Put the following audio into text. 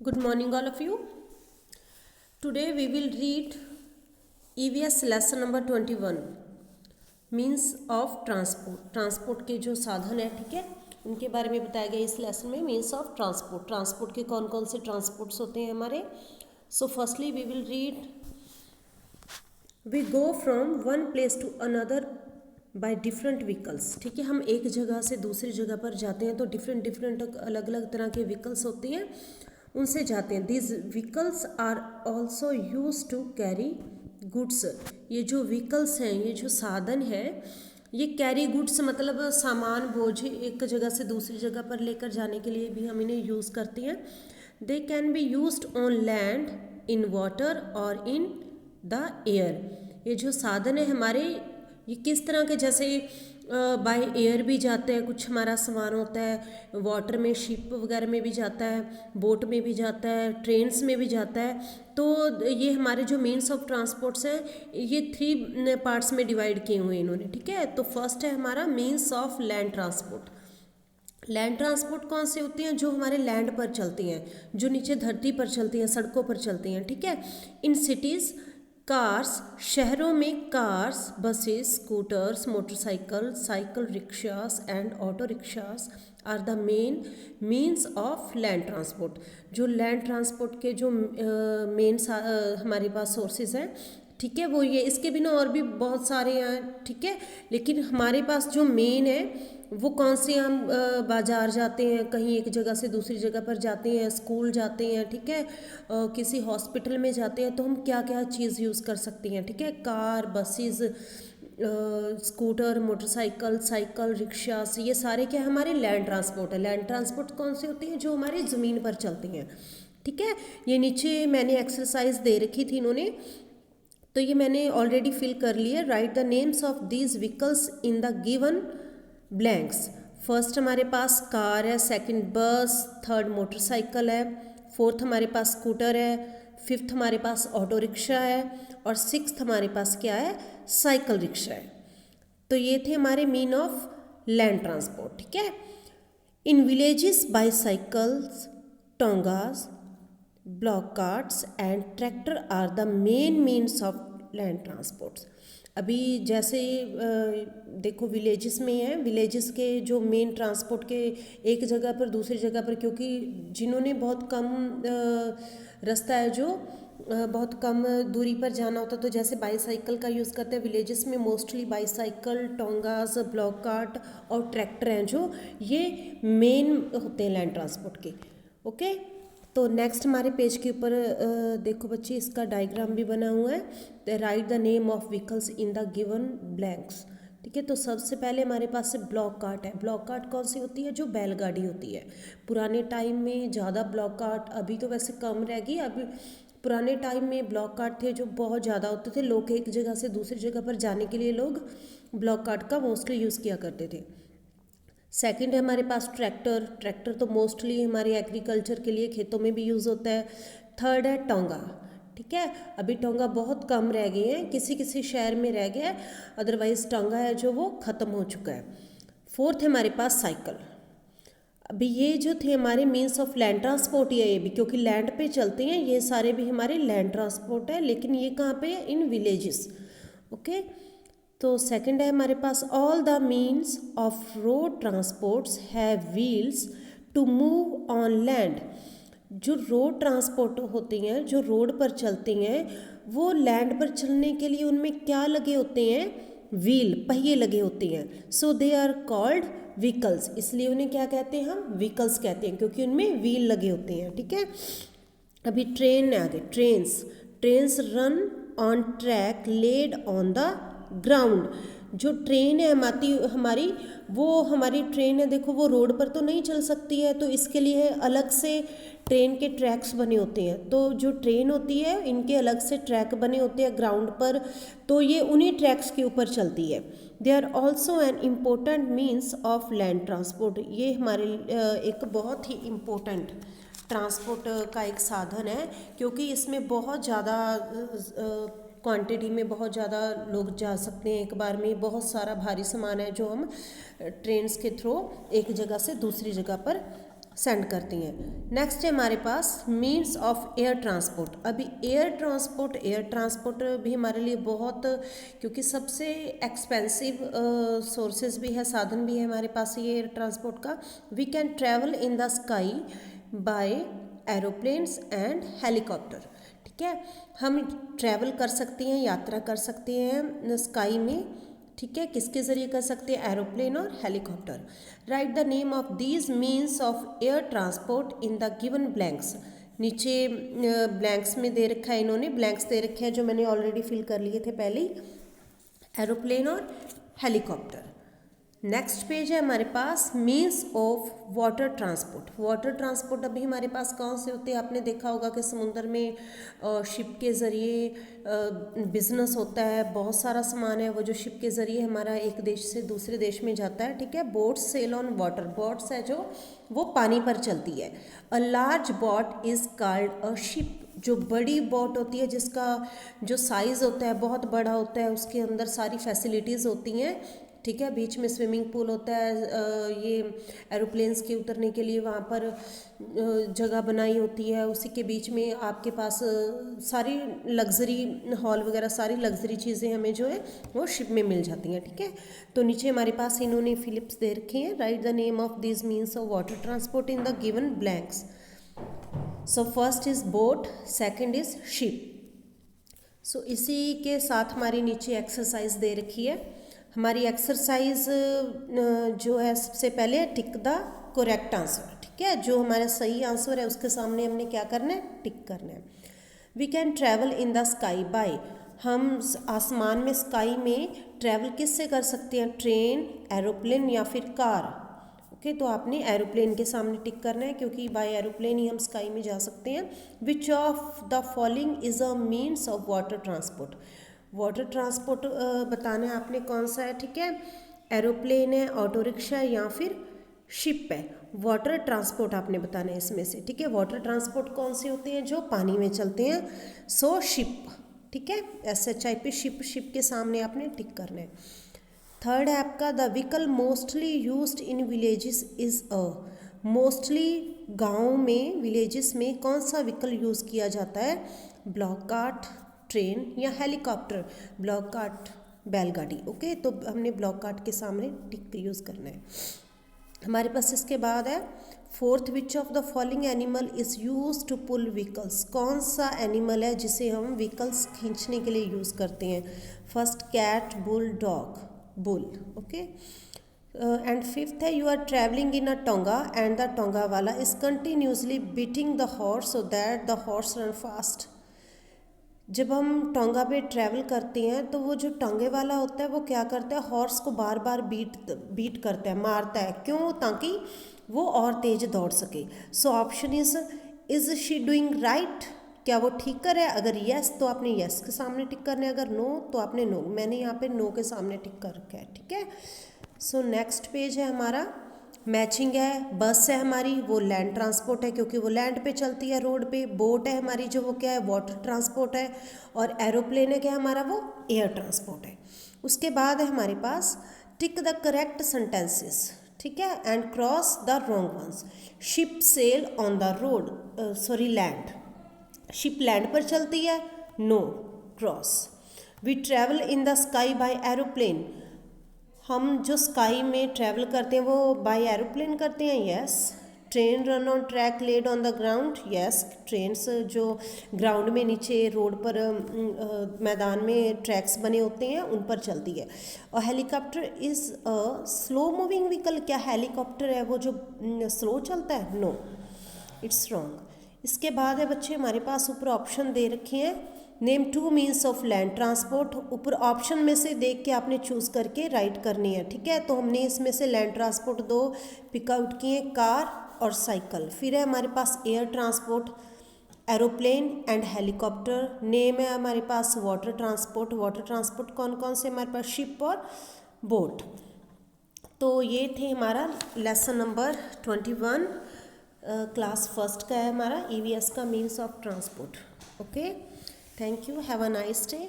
Good morning, all of you. Today we will read EVS lesson number 21 means of transport. Transport के जो साधन है, ठीक है, उनके बारे में बताया गया इस लेसन में। मीन्स ऑफ ट्रांसपोर्ट, ट्रांसपोर्ट के कौन कौन से ट्रांसपोर्ट्स होते हैं हमारे। So firstly we will read we go from one place to another by different vehicles. ठीक है, हम एक जगह से दूसरी जगह पर जाते हैं तो डिफरेंट अलग अलग तरह के व्हीकल्स होते हैं, उनसे जाते हैं। These vehicles are also use to carry goods. ये जो व्हीकल्स हैं, ये जो साधन है, ये कैरी गुड्स मतलब सामान बोझ एक जगह से दूसरी जगह पर लेकर जाने के लिए भी हम इन्हें यूज़ करते हैं। They can be used on land, in water और इन द एयर। ये जो साधन है हमारे, ये किस तरह के, जैसे बाय एयर भी जाते हैं, कुछ हमारा सामान होता है, वाटर में शिप वगैरह में भी जाता है, बोट में भी जाता है, ट्रेन्स में भी जाता है। तो ये हमारे जो मीन्स ऑफ ट्रांसपोर्ट्स हैं, ये 3 पार्ट्स में डिवाइड किए हुए हैं इन्होंने। ठीक है, तो फर्स्ट है हमारा means of land transport. Land transport कौन से होती हैं? जो हमारे लैंड पर चलती हैं, जो नीचे धरती पर चलती हैं, सड़कों पर चलती हैं। ठीक है, इन सिटीज़ कार्स, शहरों में cars, buses, scooters, motorcycle, cycle rickshaws and auto rickshaws are the main means of land transport. जो लैंड ट्रांसपोर्ट के जो मेन हमारे पास सोर्सेज हैं, ठीक है, वो ये, इसके बिना और भी बहुत सारे हैं। ठीक है, लेकिन हमारे पास जो मेन है वो कौन से, हम बाज़ार जाते हैं, कहीं एक जगह से दूसरी जगह पर जाते हैं, स्कूल जाते हैं, ठीक है, किसी हॉस्पिटल में जाते हैं, तो हम क्या क्या चीज़ यूज़ कर सकते हैं। ठीक है, car, buses, scooter, motorcycle, cycle, rickshaws, ये सारे क्या हमारे लैंड ट्रांसपोर्ट है। लैंड ट्रांसपोर्ट कौन से होते हैं? जो हमारी ज़मीन पर चलती हैं। ठीक है, ये नीचे मैंने एक्सरसाइज दे रखी थी इन्होंने, तो ये मैंने ऑलरेडी फिल कर लिया। Right the names of these vehicles in the given blanks. First हमारे पास कार है, सेकंड बस, थर्ड मोटरसाइकिल है, फोर्थ हमारे पास स्कूटर है, फिफ्थ हमारे पास ऑटो रिक्शा है, और सिक्स्थ हमारे पास क्या है? साइकिल रिक्शा है। तो ये थे हमारे मीन ऑफ लैंड ट्रांसपोर्ट। ठीक है, in villages bicycles, tongas, bullock carts and tractor are the main means of land transports. अभी जैसे देखो विलेजेस में है, विलेजेस के जो मेन ट्रांसपोर्ट के एक जगह पर दूसरी जगह पर, क्योंकि जिन्होंने बहुत कम रास्ता है, जो बहुत कम दूरी पर जाना होता, तो जैसे बाईसाइकिल का यूज़ करते हैं। विलेजेस में मोस्टली बाईसाइकिल, टोंगास, ब्लॉक कार्ट और ट्रैक्टर हैं, जो ये मेन होते हैं लैंड ट्रांसपोर्ट के। ओके, तो नेक्स्ट हमारे पेज के ऊपर देखो बच्चे, इसका डायग्राम भी बना हुआ है। Right the name of vehicles in the given blanks. ठीक है, तो सबसे पहले हमारे पास से ब्लॉक कार्ट है। ब्लॉक कार्ट कौन सी होती है? जो बैलगाड़ी होती है। पुराने टाइम में ज़्यादा ब्लॉक कार्ट, अभी तो वैसे कम रह गई। अभी पुराने टाइम में ब्लॉक कार्ट थे जो बहुत ज़्यादा होते थे। लोग एक जगह से दूसरी जगह पर जाने के लिए लोग ब्लॉक कार्ट का मोस्टली यूज़ किया करते थे। सेकंड है हमारे पास ट्रैक्टर। ट्रैक्टर तो मोस्टली हमारे एग्रीकल्चर के लिए खेतों में भी यूज़ होता है। थर्ड है टोंगा। ठीक है, अभी टोंगा बहुत कम रह गए हैं, किसी किसी शहर में रह गया है, अदरवाइज टोंगा है जो वो ख़त्म हो चुका है। फोर्थ है हमारे पास साइकिल। अभी ये जो थे हमारे मीन्स ऑफ लैंड ट्रांसपोर्ट है, ये भी क्योंकि लैंड पे चलते हैं, ये सारे भी हमारे लैंड ट्रांसपोर्ट है, लेकिन ये कहाँ पे है? In villages. ओके, तो सेकंड है हमारे पास all the means of road transports have wheels to move on land. जो रोड ट्रांसपोर्ट होती हैं, जो रोड पर चलती हैं, वो लैंड पर चलने के लिए उनमें क्या लगे होते हैं? व्हील, पहिए लगे होते हैं। सो दे आर कॉल्ड व्हीकल्स, इसलिए उन्हें क्या कहते हैं? हम व्हीकल्स कहते हैं, क्योंकि उनमें व्हील लगे होते हैं। ठीक है, अभी ट्रेन है आगे। Trains run on track laid on the ground. जो ट्रेन है हमारी, वो हमारी ट्रेन है, देखो वो रोड पर तो नहीं चल सकती है, तो इसके लिए अलग से ट्रेन के ट्रैक्स बने होते हैं। तो जो ट्रेन होती है, इनके अलग से ट्रैक बने होते हैं ग्राउंड पर, तो ये उन्हीं ट्रैक्स के ऊपर चलती है। They are also an important means of land transport. ये हमारे एक बहुत ही इम्पोर्टेंट ट्रांसपोर्ट का एक साधन है, क्योंकि इसमें बहुत ज़्यादा क्वांटिटी में बहुत ज़्यादा लोग जा सकते हैं एक बार में। बहुत सारा भारी सामान है जो हम ट्रेन्स के थ्रू एक जगह से दूसरी जगह पर सेंड करती हैं। नेक्स्ट है हमारे पास मीन्स ऑफ एयर ट्रांसपोर्ट। अभी एयर ट्रांसपोर्ट भी हमारे लिए बहुत, क्योंकि सबसे एक्सपेंसिव सोर्सेज भी है, साधन भी है हमारे पास ये एयर ट्रांसपोर्ट का। We can travel in the sky by aeroplanes and helicopter. ठीक है, हम ट्रैवल कर सकते हैं, यात्रा कर सकते हैं स्काई में। ठीक है, किसके ज़रिए कर सकते हैं? एरोप्लेन और helicopter. Right the name of these means of air transport in the given blanks. नीचे ब्लैंक्स में दे रखा है, इन्होंने ब्लैंक्स दे रखे हैं जो मैंने ऑलरेडी फिल कर लिए थे पहले ही, एरोप्लेन और हेलीकॉप्टर। नेक्स्ट पेज है हमारे पास means of water transport. Water transport अभी हमारे पास कौन से होते हैं? आपने देखा होगा कि समुद्र में शिप के ज़रिए बिजनेस होता है, बहुत सारा सामान है वो जो शिप के ज़रिए हमारा एक देश से दूसरे देश में जाता है। ठीक है, boats sail on water, boats है जो वो पानी पर चलती है। A large boat is called a ship. जो बड़ी बोट होती है जिसका जो साइज़ होता है बहुत बड़ा होता है, उसके अंदर सारी फैसिलिटीज़ होती हैं। ठीक है, बीच में स्विमिंग पूल होता है, ये एरोप्लेन्स के उतरने के लिए वहाँ पर जगह बनाई होती है, उसी के बीच में आपके पास सारी लग्जरी हॉल वगैरह, सारी लग्जरी चीज़ें हमें जो है वो शिप में मिल जाती हैं। ठीक है, तो नीचे हमारे पास इन्होंने फिलिप्स दे रखे हैं। Write the name of this means of water transport in the given blanks. So first is boat, second is ship. So इसी के साथ हमारी नीचे एक्सरसाइज दे रखी है। हमारी एक्सरसाइज जो है सबसे पहले टिक द करेक्ट आंसर। ठीक है, जो हमारा सही आंसर है उसके सामने हमने क्या करना है? टिक करना है। We can travel in the sky by. हम आसमान में, स्काई में ट्रैवल किससे कर सकते हैं? ट्रेन, एरोप्लेन या फिर कार। ओके, तो आपने एरोप्लेन के सामने टिक करना है क्योंकि बाय एरोप्लेन ही हम स्काई में जा सकते हैं। विच of the following is a means of water transport. Water transport बताना है आपने कौन सा है। ठीक है, एरोप्लेन है, ऑटो रिक्शा या फिर शिप है। वाटर ट्रांसपोर्ट आपने बताना है इसमें से। ठीक है, वाटर ट्रांसपोर्ट कौन से होते हैं? जो पानी में चलते हैं, सो शिप। ठीक है, SHIP शिप, शिप के सामने आपने टिक करना है। थर्ड है आपका the vehicle mostly used in villages is a. Mostly गाँव में, विलेजेस में कौन सा व्हीकल यूज़ किया जाता है? ब्लॉक कार्ट, ट्रेन या हेलीकॉप्टर। ब्लॉक कार्ट बैलगाड़ी। ओके, तो हमने ब्लॉक कार्ट के सामने टिक यूज़ करना है। हमारे पास इसके बाद है fourth, which of the following animal is use to pull vehicles. कौन सा एनिमल है जिसे हम व्हीकल्स खींचने के लिए यूज़ करते हैं? First cat, bull, dog. Bull. Okay, and fifth है you are travelling in a tonga and the tonga वाला is continuously beating the horse so that the horse run fast. जब हम टोंगा पे ट्रैवल करते हैं तो वो जो टोंगे वाला होता है वो क्या करता है? हॉर्स को बार बार बीट करता है, मारता है। क्यों? ताकि वो और तेज दौड़ सके। So option is she doing right? क्या वो ठीक कर रहा है? अगर यस तो आपने यस के सामने टिक करना है, अगर नो तो आपने नो। मैंने यहाँ पे नो के सामने टिक कर रखा है। ठीक है, सो नेक्स्ट पेज है हमारा मैचिंग है। बस है हमारी, वो लैंड ट्रांसपोर्ट है क्योंकि वो लैंड पे चलती है, रोड पे। बोट है हमारी जो वो क्या है? वाटर ट्रांसपोर्ट है। और एरोप्लेन है क्या हमारा? वो एयर ट्रांसपोर्ट है। उसके बाद है हमारे पास टिक द करेक्ट सेंटेंसेस। ठीक है, and cross the wrong ones. Ship sail on the road, sorry land. Ship land पर चलती है, no, cross. We travel in the sky by aeroplane. हम जो स्काई में ट्रैवल करते हैं वो बाय एरोप्लेन करते हैं, yes. Train run on track laid on the ground, yes. Trains जो ग्राउंड में नीचे रोड पर मैदान में ट्रैक्स बने होते हैं उन पर चलती है। और helicopter is a slow moving vehicle. क्या हेलीकॉप्टर है वो जो स्लो चलता है? No, it's wrong. इसके बाद है बच्चे हमारे पास ऊपर ऑप्शन दे रखे हैं। Name two means of land transport. ऊपर ऑप्शन में से देख के आपने चूज़ करके राइट करनी है। ठीक है, तो हमने इसमें से लैंड ट्रांसपोर्ट दो पिकआउट किए, कार और साइकिल। फिर है हमारे पास air transport, aeroplane and helicopter. Name है हमारे पास वाटर ट्रांसपोर्ट। वाटर ट्रांसपोर्ट कौन कौन से? हमारे पास शिप और बोट। तो ये थे हमारा लेसन नंबर 21 क्लास फर्स्ट का है हमारा EVS का means of transport. Okay, thank you, have a nice day.